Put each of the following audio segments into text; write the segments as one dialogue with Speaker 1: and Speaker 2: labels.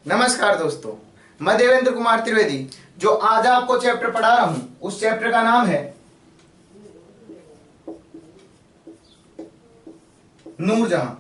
Speaker 1: नमस्कार दोस्तों, मैं देवेंद्र कुमार त्रिवेदी जो आज आपको चैप्टर पढ़ा रहा हूं उस चैप्टर का नाम है नूरजहां।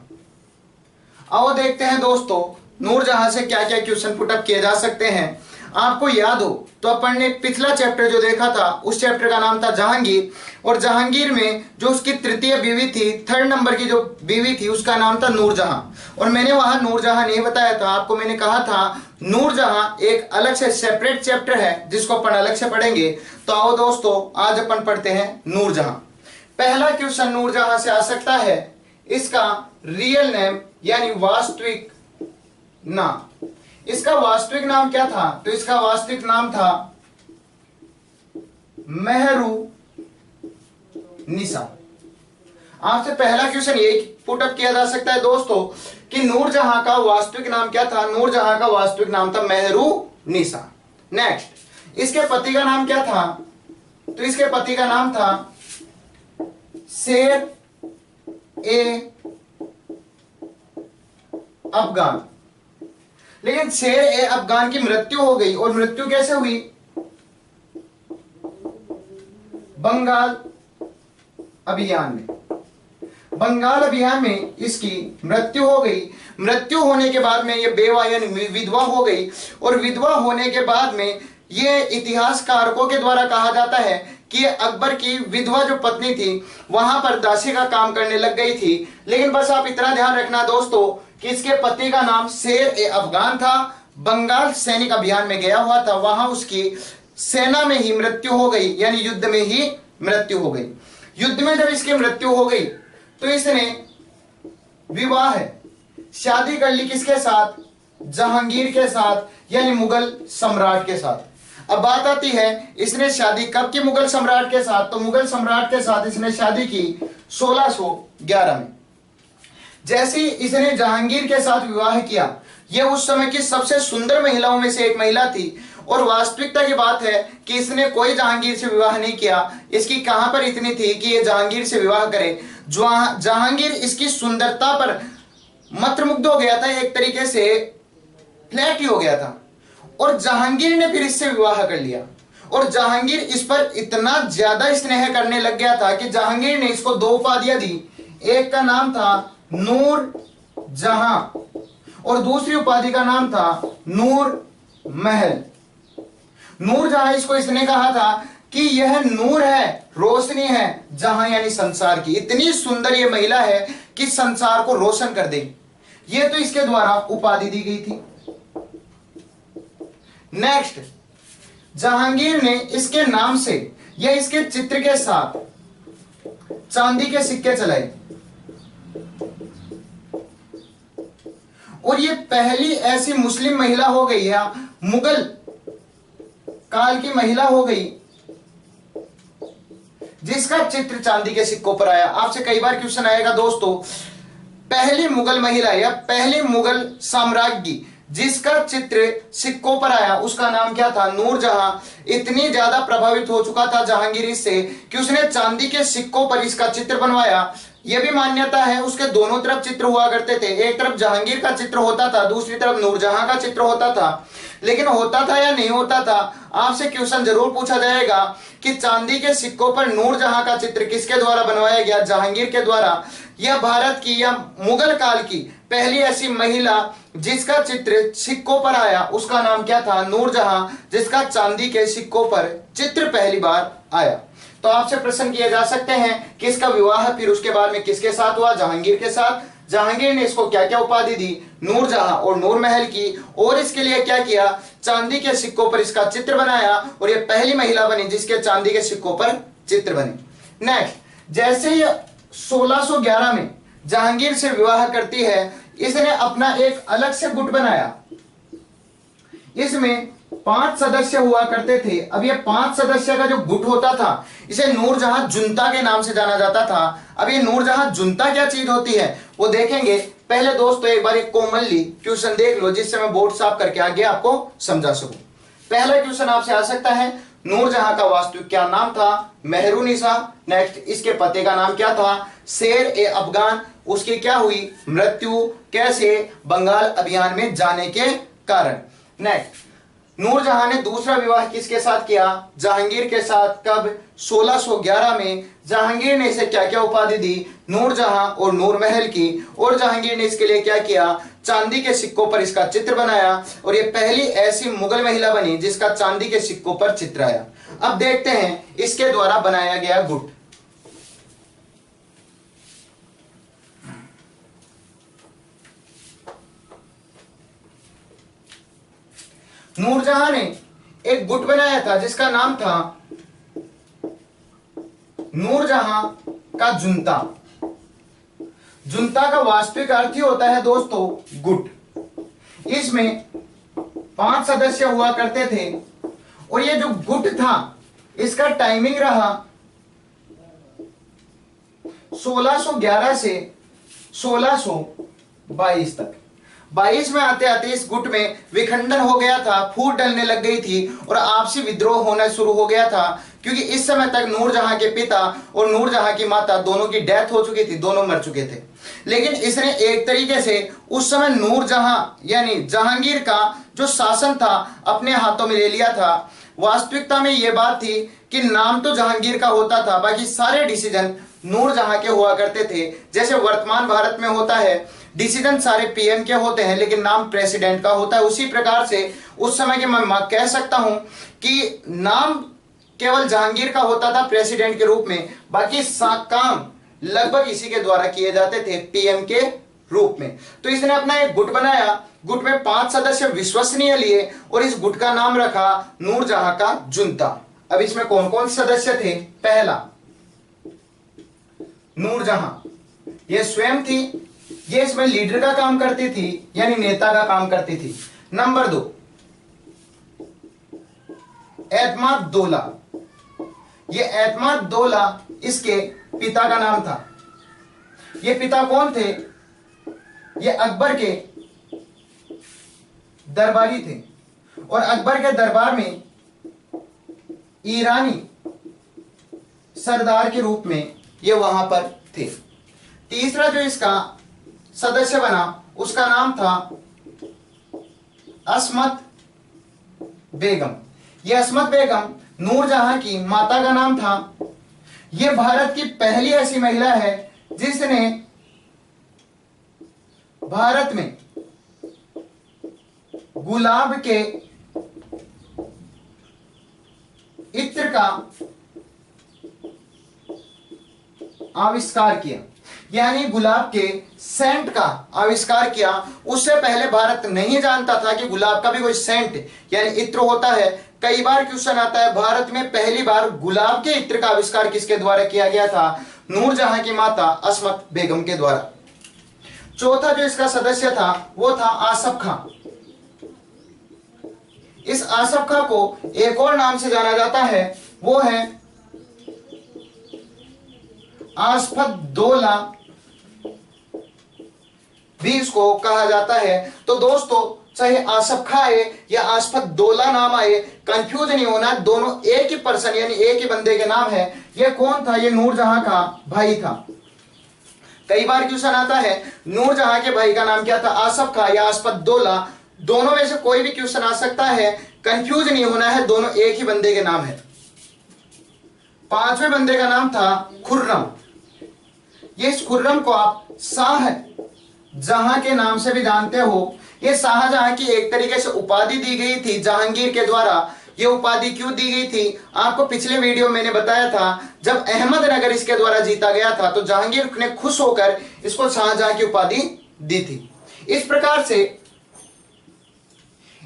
Speaker 1: आओ देखते हैं दोस्तों, नूरजहां से क्या क्या क्वेश्चन पुटअप किए जा सकते हैं। आपको याद हो तो अपन ने पिछला चैप्टर जो देखा था उस चैप्टर का नाम था जहांगीर, और जहांगीर में जो उसकी तृतीय बीवी थी, थर्ड नंबर की जो बीवी थी उसका नाम था नूरजहां। और मैंने वहां नूरजहां नहीं बताया था, आपको मैंने कहा था नूरजहां एक अलग से सेपरेट चैप्टर है जिसको अपन अलग से पढ़ेंगे। तो आओ दोस्तों, आज अपन पढ़ते हैं नूरजहां। पहला क्वेश्चन नूरजहां से आ सकता है, इसका रियल नेम यानी वास्तविक नाम। इसका वास्तविक नाम क्या था? तो इसका वास्तविक नाम था मेहरुनिसा। आपसे पहला क्वेश्चन ये पुटअप किया जा सकता है दोस्तों कि नूरजहां का वास्तविक नाम क्या था? नूरजहां का वास्तविक नाम था मेहरुनिसा। नेक्स्ट, इसके पति का नाम क्या था? तो इसके पति का नाम था शेर ए अफगान। लेकिन शेर ए अफगान की मृत्यु हो गई, और मृत्यु कैसे हुई? बंगाल अभियान में। बंगाल अभियान में इसकी मृत्यु हो गई। मृत्यु होने के बाद में ये बेवा यानी विधवा हो गई, और विधवा होने के बाद में ये इतिहासकारकों के द्वारा कहा जाता है कि अकबर की विधवा जो पत्नी थी वहां पर दासी का काम करने लग गई थी। लेकिन बस आप इतना ध्यान रखना दोस्तों कि इसके पति का नाम शेर ए अफगान था। बंगाल सैनिक अभियान में गया हुआ था, वहां उसकी सेना में ही मृत्यु हो गई, यानी युद्ध में ही मृत्यु हो गई। युद्ध में जब इसकी मृत्यु हो गई तो इसने विवाह शादी कर ली, किसके साथ? जहांगीर के साथ, यानी मुगल सम्राट के साथ। अब बात आती है इसने शादी कब की मुगल सम्राट के साथ? तो मुगल सम्राट के साथ इसने शादी की 1611 में। जैसे ही इसने जहांगीर के साथ विवाह किया, यह उस समय की सबसे सुंदर महिलाओं में से एक महिला थी। और वास्तविकता की बात है कि इसने कोई जहांगीर से विवाह नहीं किया। इसकी कहां पर इतनी थी कि यह जहांगीर से विवाह करे? जहांगीर इसकी सुंदरता पर मंत्रमुग्ध हो गया था, एक तरीके से फ्लैट ही हो गया था, और जहांगीर ने फिर इससे विवाह कर लिया। और जहांगीर इस पर इतना ज्यादा स्नेह करने लग गया था कि जहांगीर ने इसको दो उपाधियां दी। एक का नाम था नूर जहां, और दूसरी उपाधि का नाम था नूर महल। नूर जहां इसको इसने कहा था कि यह नूर है, रोशनी है, जहां यानी संसार की। इतनी सुंदर ये महिला है कि संसार को रोशन कर देगी। ये तो इसके द्वारा उपाधि दी गई थी। नेक्स्ट, जहांगीर ने इसके नाम से या इसके चित्र के साथ चांदी के सिक्के चलाए, और ये पहली ऐसी मुस्लिम महिला हो गई है, मुगल काल की महिला हो गई जिसका चित्र चांदी के सिक्कों पर आया। आपसे कई बार क्वेश्चन आएगा दोस्तों, पहली मुगल महिला या पहली मुगल साम्राज्ञी जिसका चित्र सिक्कों पर आया उसका नाम क्या था? नूरजहां। इतनी ज्यादा प्रभावित हो चुका था जहांगीर इससे कि उसने चांदी के सिक्कों पर इसका चित्र बनवाया। यह भी मान्यता है उसके दोनों तरफ चित्र हुआ करते थे, एक तरफ जहांगीर का चित्र होता था, दूसरी तरफ नूरजहां का चित्र होता था। लेकिन होता था या नहीं होता था, आपसे क्वेश्चन जरूर पूछा जाएगा कि चांदी के सिक्कों पर नूरजहां का चित्र किसके द्वारा बनवाया गया? जहांगीर के द्वारा। यह भारत की या मुगल काल की पहली ऐसी महिला जिसका चित्र सिक्कों पर आया उसका नाम क्या था? नूरजहां, जिसका चांदी के सिक्कों पर चित्र पहली बार आया। तो आपसे प्रश्न किए जा सकते हैं कि इसका विवाह फिर उसके बाद में किसके साथ हुआ? जहांगीर के साथ। जहांगीर ने इसको क्या क्या उपाधि दी? नूरजहां और नूर महल की। और इसके लिए क्या किया? चांदी के सिक्कों पर इसका चित्र बनाया, और यह पहली महिला बनी जिसके चांदी के सिक्कों पर चित्र बने। नेक्स्ट, जैसे ही 1611 में जहांगीर से विवाह करती है, इसने अपना एक अलग से गुट बनाया। इसमें 5 सदस्य हुआ करते थे। अब ये 5 सदस्य का जो गुट होता था इसे नूरजहां जुनता के नाम से जाना जाता था। अब ये नूरजहां जुनता क्या चीज होती है वो देखेंगे। पहले दोस्तों एक बार एक कॉमनली क्वेश्चन देख लो जिससे मैं बोर्ड साफ करके आगे आपको समझा सकूं। पहला क्वेश्चन आपसे आ सकता है, नूरजहां का वास्तविक क्या नाम था? मेहरुनिसा। नेक्स्ट, इसके पति का नाम क्या था? शेर ए अफगान। उसकी क्या हुई? मृत्यु। कैसे? बंगाल अभियान में जाने के कारण। नेक्स्ट, नूरजहां ने दूसरा विवाह किसके साथ किया? जहांगीर के साथ। कब? 1611 में। जहांगीर ने इसे क्या क्या उपाधि दी? नूरजहां और नूरमहल की। और जहांगीर ने इसके लिए क्या किया? चांदी के सिक्कों पर इसका चित्र बनाया और ये पहली ऐसी मुगल महिला बनी जिसका चांदी के सिक्कों पर चित्र आया। अब देखते हैं इसके द्वारा बनाया गया गुट। नूरजहां ने एक गुट बनाया था जिसका नाम था नूरजहां का जुंता। जुंता का वास्तविक अर्थ ही होता है दोस्तों गुट। इसमें 5 सदस्य हुआ करते थे और ये जो गुट था इसका टाइमिंग रहा 1611 से 1622 तक। 22 में आते आते इस गुट में विखंडन हो गया था, फूट डलने लग गई थी और आपसी विद्रोह होना शुरू हो गया था, क्योंकि इस समय तक नूरजहां के पिता और नूरजहां की माता दोनों की डेथ हो चुकी थी, दोनों मर चुके थे। लेकिन इसने एक तरीके से उस समय नूरजहां यानी जहांगीर का जो शासन था अपने हाथों में ले लिया था। वास्तविकता में यह बात थी कि नाम तो जहांगीर का होता था, बाकी सारे डिसीजन नूरजहां के हुआ करते थे। जैसे वर्तमान भारत में होता है डिसीजन सारे पीएम के होते हैं लेकिन नाम प्रेसिडेंट का होता है, उसी प्रकार से उस समय के मैं कह सकता हूं कि नाम केवल जहांगीर का होता था प्रेसिडेंट के रूप में, बाकी काम लगभग इसी के द्वारा किए जाते थे पीएम के रूप में। तो इसने अपना एक गुट बनाया, गुट में 5 सदस्य विश्वसनीय लिए और इस गुट का नाम रखा नूरजहां का जुंता। अब इसमें कौन कौन सदस्य थे? पहला, नूरजहां, यह स्वयं थी, ये इसमें लीडर का काम करती थी यानी नेता का काम करती थी। नंबर 2, एतमाद-दौला। ये एतमाद-दौला इसके पिता का नाम था। ये पिता कौन थे? ये अकबर के दरबारी थे और अकबर के दरबार में ईरानी सरदार के रूप में ये वहां पर थे। तीसरा जो इसका सदस्य बना उसका नाम था अस्मत बेगम। यह अस्मत बेगम नूरजहां की माता का नाम था। यह भारत की पहली ऐसी महिला है जिसने भारत में गुलाब के इत्र का आविष्कार किया, यानी गुलाब के सेंट का आविष्कार किया। उससे पहले भारत नहीं जानता था कि गुलाब का भी कोई सेंट यानी इत्र होता है। कई बार क्वेश्चन आता है भारत में पहली बार गुलाब के इत्र का आविष्कार किसके द्वारा किया गया था? नूरजहां की माता अस्मत बेगम के द्वारा। चौथा जो इसका सदस्य था वो था आसफ खां। इस आसफ खां को एक और नाम से जाना जाता है, वो है आसफद-दौला भी इसको कहा जाता है। तो दोस्तों चाहे आसफ खां आए या आसफद-दौला नाम आए, कंफ्यूज नहीं होना, दोनों एक ही पर्सन यानी एक ही बंदे के नाम है। ये कौन था? ये नूरजहां का भाई था। कई बार क्वेश्चन आता है नूरजहां के भाई का नाम क्या था? आसफ खां या आसफद-दौला, दोनों में से कोई भी क्वेश्चन आ सकता है, कंफ्यूज नहीं होना है, दोनों एक ही बंदे के नाम है। 5वें बंदे का नाम था खुर्रम। ये इस खुर्रम को आप शाहजहां के नाम से भी जानते हो। ये शाहजहां की एक तरीके से उपाधि दी गई थी जहांगीर के द्वारा। ये उपाधि क्यों दी गई थी? आपको पिछले वीडियो मैंने बताया था, जब अहमदनगर इसके द्वारा जीता गया था तो जहांगीर ने खुश होकर इसको शाहजहां की उपाधि दी थी। इस प्रकार से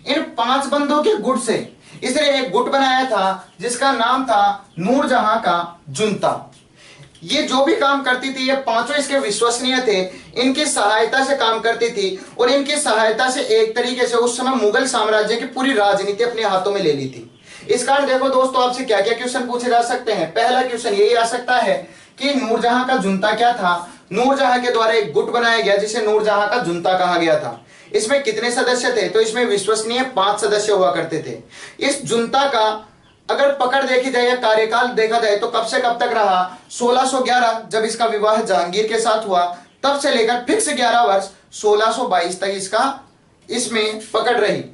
Speaker 1: इन 5 बंदों के गुट से इसने एक गुट बनाया था जिसका नाम था नूरजहां का जुंता। ये जो भी काम करती थी ये पांचों इसके विश्वसनीय थे, इनकी सहायता से काम करती थी और इनकी सहायता से एक तरीके से उस समय मुगल साम्राज्य की पूरी राजनीति अपने हाथों में ले ली थी। इस कारण देखो दोस्तों आपसे क्या क्या क्वेश्चन पूछे जा सकते हैं। पहला क्वेश्चन यही आ सकता है कि नूरजहां का जुंता क्या था? नूरजहां के द्वारा एक गुट बनाया गया जिसे नूरजहां का जुंता कहा गया था। इसमें कितने सदस्य थे? तो इसमें विश्वसनीय 5 सदस्य हुआ करते थे। इस जुंता का अगर पकड़ देखी जाए या कार्यकाल देखा जाए तो कब से कब तक रहा? 1611 जब इसका विवाह जहांगीर के साथ हुआ तब से लेकर फिक्स 11 वर्ष 1622 तक इसका इसमें पकड़ रही।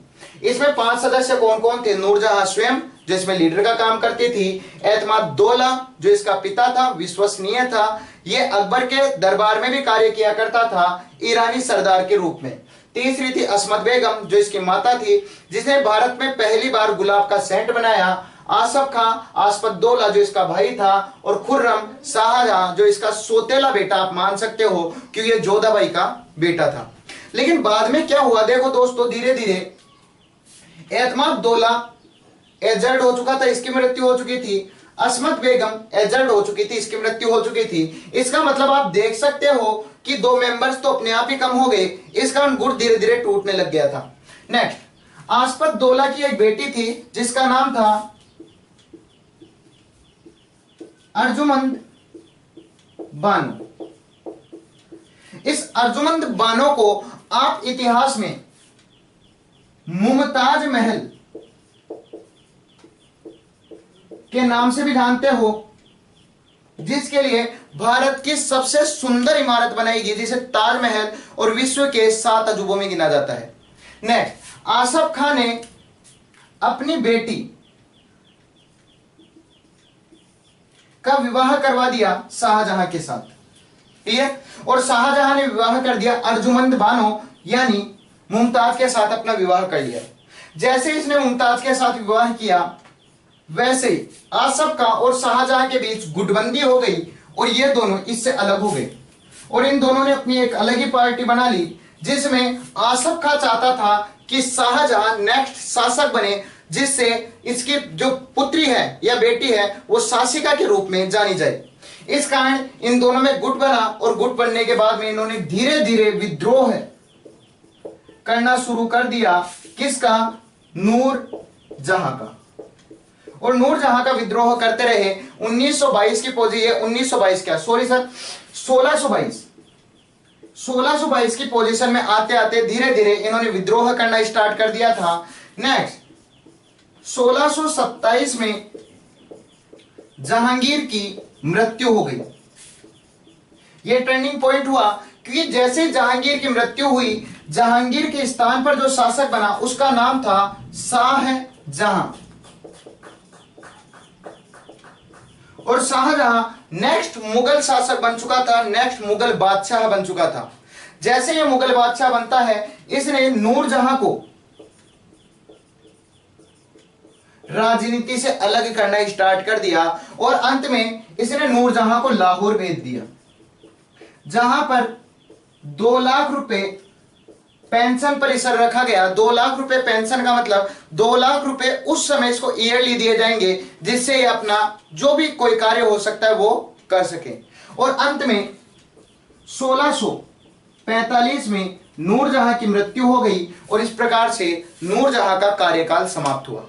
Speaker 1: इसमें 5 सदस्य कौन कौन थे? नूरजहां स्वयं जो इसमें लीडर का काम करती थी, एतमादुद्दौला जो इसका पिता था, विश्वसनीय था, ये अकबर के दरबार में भी कार्य किया करता था ईरानी सरदार के रूप में। तीसरी थी असमत बेगम जो इसकी माता थी, जिसने भारत में पहली बार गुलाब का सेंट बनाया। आसफ खां आसफद्दौला जो इसका भाई था, और खुर्रम शाहजहां जो इसका सोतेला बेटा आप मान सकते हो क्योंकि ये जोधाबाई का बेटा था। लेकिन बाद में क्या हुआ देखो दोस्तों, धीरे धीरे एतमादुद्दौला एजल्ट हो चुका था, इसकी मृत्यु हो चुकी थी। असमत बेगम एजल्ट हो चुकी थी, इसकी मृत्यु हो चुकी थी। इसका मतलब आप देख सकते हो कि 2 मेंबर्स तो अपने आप ही कम हो गए, इस कारण गुट धीरे धीरे टूटने लग गया था। नेक्स्ट, आसफद्दौला की एक बेटी थी जिसका नाम था अर्जुमंद बानो। इस अर्जुमंद बानो को आप इतिहास में मुमताज महल के नाम से भी जानते हो, जिसके लिए भारत की सबसे सुंदर इमारत बनाई गई जिसे ताजमहल और विश्व के 7 अजूबों में गिना जाता है। नेक्स्ट, आसफ खान ने अपनी बेटी का विवाह करवा दिया शाहजहां के साथ, क्लियर, और शाहजहां ने विवाह कर दिया अर्जुमंद बानो यानी मुमताज के साथ अपना विवाह कर लिया। जैसे इसने मुमताज के साथ विवाह किया, वैसे ही आसफ खां और शाहजहां के बीच गुटबंदी हो गई और ये दोनों इससे अलग हो गए, और इन दोनों ने अपनी एक अलग ही पार्टी बना ली, जिसमें आसफ खां चाहता था कि शाहजहां नेक्स्ट शासक बने, जिससे इसकी जो पुत्री है या बेटी है वो शासिका के रूप में जानी जाए। इस कारण इन दोनों में गुट बना, और गुट बनने के बाद में इन्होंने धीरे धीरे विद्रोह करना शुरू कर दिया। किसका? नूरजहां का। और नूरजहां का विद्रोह करते रहे। 1922 की पोजीशन, 1922 क्या, सॉरी सर, 1622 की पोजीशन में आते आते धीरे धीरे इन्होंने विद्रोह करना स्टार्ट कर दिया था। नेक्स्ट, 1627 में जहांगीर की मृत्यु हो गई। यह टर्निंग पॉइंट हुआ क्योंकि जैसे जहांगीर की मृत्यु हुई, जहांगीर के स्थान पर जो शासक बना उसका नाम था शाहजहां, और शाहजहां नेक्स्ट मुगल शासक बन चुका था, नेक्स्ट मुगल बादशाह बन चुका था। जैसे ये मुगल बादशाह बनता है, इसने नूरजहां को राजनीति से अलग करना स्टार्ट कर दिया, और अंत में इसने नूरजहां को लाहौर भेज दिया, जहां पर 2 लाख रुपए पेंशन पर इसे रखा गया। 2 लाख रुपए पेंशन का मतलब 2 लाख रुपए उस समय इसको ईयरली दिए जाएंगे, जिससे ये अपना जो भी कोई कार्य हो सकता है वो कर सके। और अंत में 1645 में नूरजहां की मृत्यु हो गई, और इस प्रकार से नूरजहां का कार्यकाल समाप्त हुआ।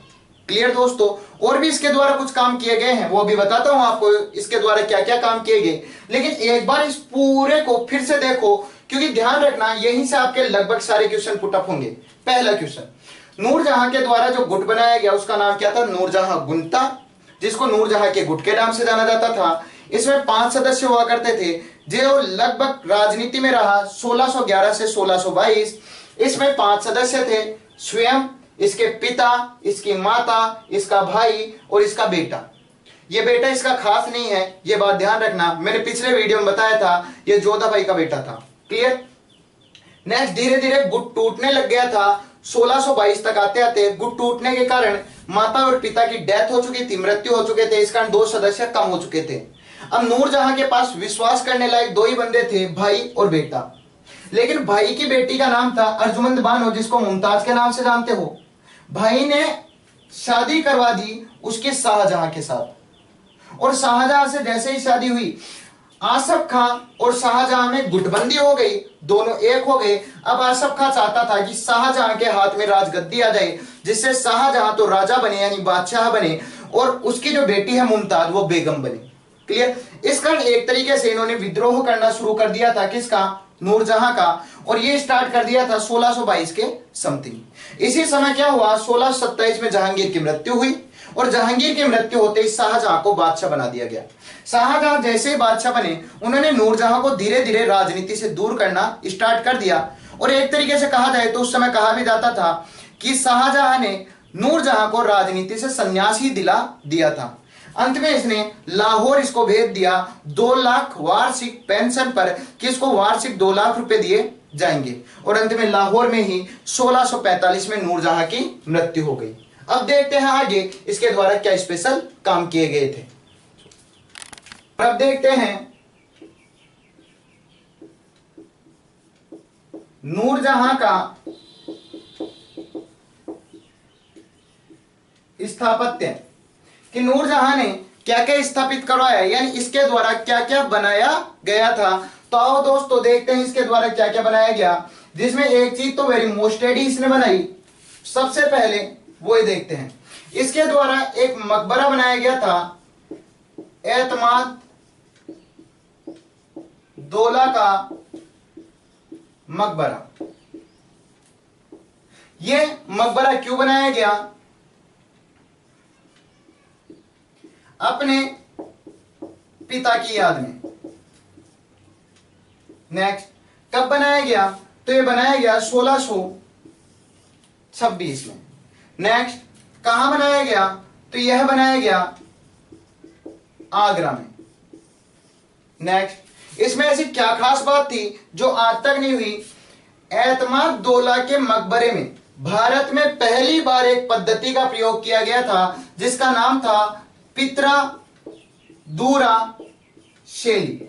Speaker 1: क्लियर दोस्तों? और भी इसके द्वारा कुछ काम किए गए हैं, वो अभी बताता हूं आपको इसके द्वारा क्या क्या काम किए गए। लेकिन एक बार इस पूरे को फिर से देखो, क्योंकि ध्यान रखना यहीं से आपके लगभग सारे क्वेश्चन पुटअप होंगे। पहला क्वेश्चन, नूरजहां के द्वारा जो गुट बनाया गया उसका नाम क्या था? नूरजहां गुंता, जिसको नूरजहां के गुट के नाम से जाना जाता था। इसमें 5 सदस्य हुआ करते थे, जो लगभग राजनीति में रहा 1611 से 1622। इसमें 5 सदस्य थे, स्वयं, इसके पिता, इसकी माता, इसका भाई और इसका बेटा। ये बेटा इसका खास नहीं है, ये बात ध्यान रखना, मैंने पिछले वीडियो में बताया था, ये जोधाबाई का बेटा था। क्लियर? नेक्स्ट, धीरे धीरे गुट टूटने लग गया था। 1622 तक आते आते गुट टूटने के कारण माता और पिता की डेथ हो चुकी थी, मृत्यु हो चुके थे, इस कारण 2 सदस्य कम हो चुके थे। अब नूरजहां के पास विश्वास करने लायक 2 ही बंदे थे, भाई और बेटा। लेकिन भाई की बेटी का नाम था अर्जुमंद बानो, जिसको मुमताज के नाम से जानते हो। भाई ने शादी करवा दी उसके शाहजहां के साथ, और शाहजहां से जैसे ही शादी हुई, आसफ खां और शाहजहां में गुटबंदी हो गई, दोनों एक हो गए। अब आसफ खां चाहता था कि शाहजहां के हाथ में राजगद्दी आ जाए, जिससे शाहजहां तो राजा बने यानी बादशाह बने, और उसकी जो बेटी है मुमताज वो बेगम बने। क्लियर? इस कारण एक तरीके से इन्होंने विद्रोह करना शुरू कर दिया था, किसका? नूरजहां का, और ये स्टार्ट कर दिया था 1622 के समथिंग। इसी समय क्या हुआ, 1627 में जहांगीर की मृत्यु हुई, और जहांगीर की मृत्यु होते ही शाहजहां को बादशाह बना दिया गया। शाहजहां जैसे ही बादशाह बने, उन्होंने नूरजहां को धीरे धीरे राजनीति से दूर करना स्टार्ट कर दिया, और एक तरीके से कहा जाए तो उस समय कहा भी जाता था कि शाहजहां ने नूरजहां को राजनीति से संन्यास ही दिला दिया था। अंत में इसने लाहौर इसको भेज दिया 2 लाख वार्षिक पेंशन पर कि इसको वार्षिक 2 लाख रुपए दिए जाएंगे, और अंत में लाहौर में ही 1645 में नूरजहां की मृत्यु हो गई। अब देखते हैं आगे इसके द्वारा क्या स्पेशल काम किए गए थे। अब देखते हैं नूरजहां का स्थापत्य, कि नूरजहां ने क्या क्या स्थापित करवाया, यानी इसके द्वारा क्या क्या बनाया गया था। तो आओ दोस्तों देखते हैं इसके द्वारा क्या क्या बनाया गया, जिसमें एक चीज तो वेरी मोस्टेड ही इसने बनाई। सबसे पहले वो ही देखते हैं, इसके द्वारा एक मकबरा बनाया गया था, एतमाद दौला का मकबरा। ये मकबरा क्यों बनाया गया? अपने पिता की याद में। नेक्स्ट, कब बनाया गया? तो ये बनाया गया 1626 में। नेक्स्ट, कहां बनाया गया? तो यह बनाया गया आगरा में। नेक्स्ट, इसमें ऐसी क्या खास बात थी जो आज तक नहीं हुई? एतमाद दौला के मकबरे में भारत में पहली बार एक पद्धति का प्रयोग किया गया था जिसका नाम था पित्रादूरा शैली।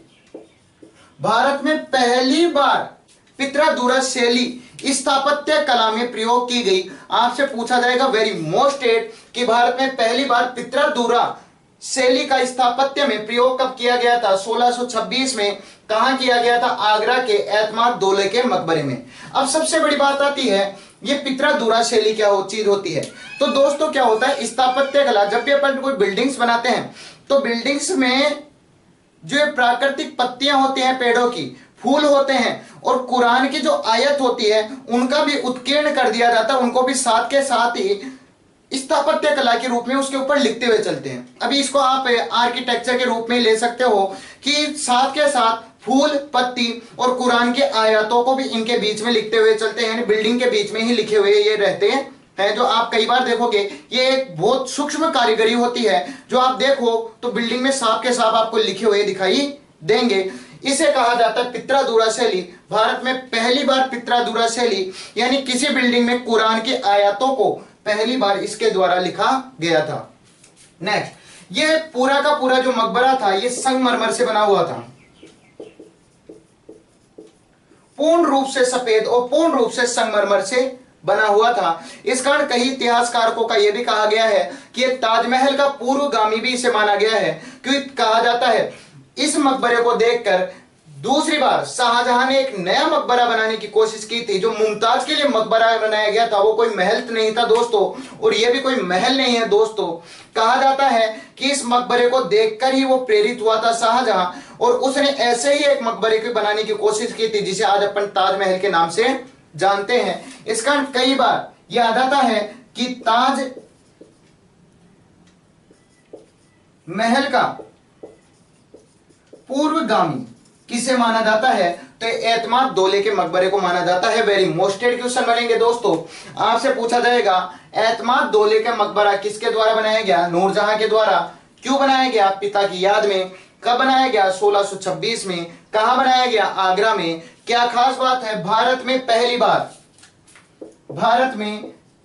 Speaker 1: भारत में पहली बार पित्रादूरा शैली स्थापत्य कला में प्रयोग की गई। आपसे पूछा जाएगा वेरी मोस्टेड कि भारत में पहली बार पित्रादूरा शैली का स्थापत्य में प्रयोग कब किया गया था? 1626 में। कहां किया गया था? आगरा के एतमाद दौले के मकबरे में। अब सबसे बड़ी बात आती है, ये पित्रादूरा शैली क्या चीज होती है? तो दोस्तों क्या होता है, स्थापत्य कला, जब भी अपन कोई बिल्डिंग्स बनाते हैं तो बिल्डिंग्स में जो प्राकृतिक पत्तियां होती हैं पेड़ों की, फूल होते हैं, और कुरान की जो आयत होती है उनका भी उत्कीर्ण कर दिया जाता है, उनको भी साथ के साथ ही स्थापत्य कला के रूप में उसके ऊपर लिखते हुए चलते हैं। अभी इसको आप आर्किटेक्चर के रूप में ले सकते हो कि साथ के साथ फूल, पत्ती और कुरान की आयतों को भी इनके बीच में लिखते हुए चलते हैं, यानी बिल्डिंग के बीच में ही लिखे हुए ये रहते हैं। जो आप कई बार देखोगे, ये एक बहुत सूक्ष्म कारीगरी होती है, जो आप देखो तो बिल्डिंग में साफ के साफ आपको लिखे हुए दिखाई देंगे। इसे कहा जाता है पित्रादूरा शैली। भारत में पहली बार पित्रादूरा शैली यानी किसी बिल्डिंग में कुरान की आयतों को पहली बार इसके द्वारा लिखा गया था। नेक्स्ट, ये पूरा का पूरा जो मकबरा था ये संगमरमर से बना हुआ था, पूर्ण रूप से सफेद और पूर्ण रूप से संगमरमर से बना हुआ था। इस कारण कई इतिहासकारों का यह भी कहा गया है कि यह ताजमहल का पूर्वगामी भी इसे माना गया है, क्योंकि कहा जाता है इस मकबरे को देखकर दूसरी बार शाहजहां ने एक नया मकबरा बनाने की कोशिश की थी। जो मुमताज के लिए मकबरा बनाया गया था वो कोई महल नहीं था दोस्तों, और यह भी कोई महल नहीं है दोस्तों। कहा जाता है कि इस मकबरे को देखकर ही वो प्रेरित हुआ था शाहजहां, और उसने ऐसे ही एक मकबरे को बनाने की कोशिश की थी जिसे आज अपन ताजमहल के नाम से जानते हैं। इस कारण कई बार यह आ जाता है कि ताज महल का पूर्वगामी किसे माना जाता है? तो एतमाद दौले के मकबरे को माना जाता है। वेरी मोस्टेड क्वेश्चन बनेंगे दोस्तों। आपसे पूछा जाएगा एतमाद दौले का मकबरा किसके द्वारा बनाया गया? नूरजहां के द्वारा। क्यों बनाया गया? पिता की याद में। कब बनाया गया? 1626 में। कहां बनाया गया? आगरा में। क्या खास बात है? भारत में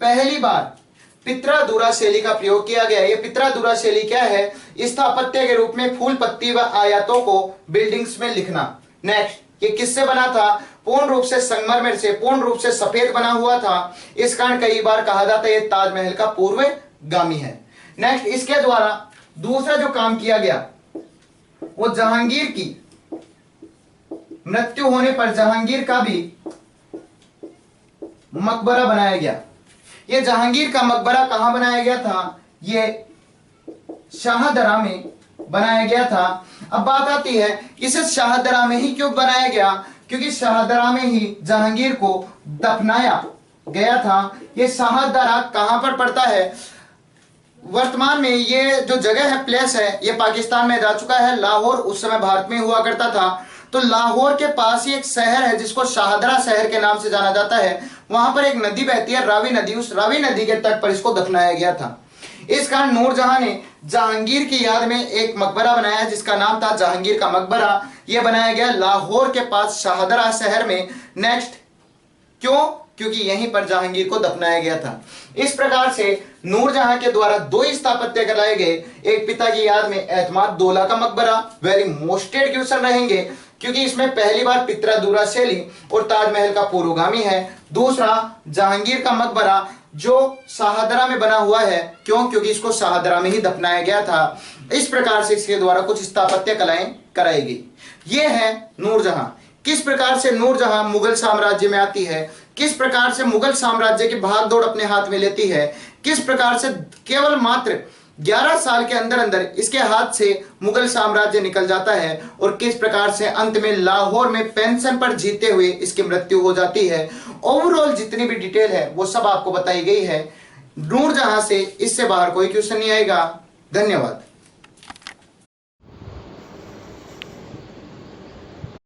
Speaker 1: पहली बार पित्रादूरा शैली का प्रयोग किया गया। ये पित्रादूरा शैली क्या है? स्थापत्य के रूप में फूल, पत्ती व आयतों को बिल्डिंग्स में लिखना। नेक्स्ट, ये किससे बना था? पूर्ण रूप से संगमरमर से, पूर्ण रूप से सफेद बना हुआ था। इस कारण कई बार कहा जाता है ये ताजमहल का पूर्वगामी है। नेक्स्ट, इसके द्वारा दूसरा जो काम किया गया वो जहांगीर की मृत्यु होने पर जहांगीर का भी मकबरा बनाया गया। ये जहांगीर का मकबरा कहां बनाया गया था? ये शाहदरा में बनाया गया था। अब बात आती है इसे शाहदरा में ही क्यों बनाया गया? क्योंकि शाहदरा में ही जहांगीर को दफनाया गया था। ये शाहदरा कहां पर पड़ता है? वर्तमान में ये जो जगह है, प्लेस है, ये पाकिस्तान में जा चुका है। लाहौर उस समय भारत में हुआ करता था। तो तो लाहौर के पास ही एक शहर है जिसको शाहदरा शहर के नाम से जाना जाता है। वहां पर एक नदी बहती है, रावी नदी। उस रावी नदी के तट पर इसको दफनाया गया था। इस कारण नूरजहां ने जहांगीर की याद में एक मकबरा बनाया जिसका नाम था जहांगीर का मकबरा। यह बनाया गया लाहौर के पास शाहदरा शहर में। नेक्स्ट, क्यों? क्योंकि यहीं पर जहांगीर को दफनाया गया था। इस प्रकार से नूरजहां के द्वारा दो स्थापत्य कराए गए। एक पिता की याद में एतमाद दौला का मकबरा, वेरी मोस्टेड क्वेश्चन रहेंगे क्योंकि इसमें पहली बार पितरादुरा शैली और ताजमहल का पूर्वगामी है। दूसरा जहांगीर का मकबरा जो शाहदरा में बना हुआ है। क्यों? क्योंकि इसको शाहदरा में ही दफनाया गया था। इस प्रकार से इसके द्वारा कुछ स्थापत्य कलाएं कराई गई। यह है नूरजहां। किस प्रकार से नूरजहां मुगल साम्राज्य में आती है, किस प्रकार से मुगल साम्राज्य की भागदौड़ अपने हाथ में लेती है, किस प्रकार से केवल मात्र 11 साल के अंदर अंदर इसके हाथ से मुगल साम्राज्य निकल जाता है और किस प्रकार से अंत में लाहौर में पेंशन पर जीते हुए इसकी मृत्यु हो जाती है। ओवरऑल जितनी भी डिटेल है वो सब आपको बताई गई है। नूरजहां से इससे बाहर कोई क्वेश्चन नहीं आएगा। धन्यवाद।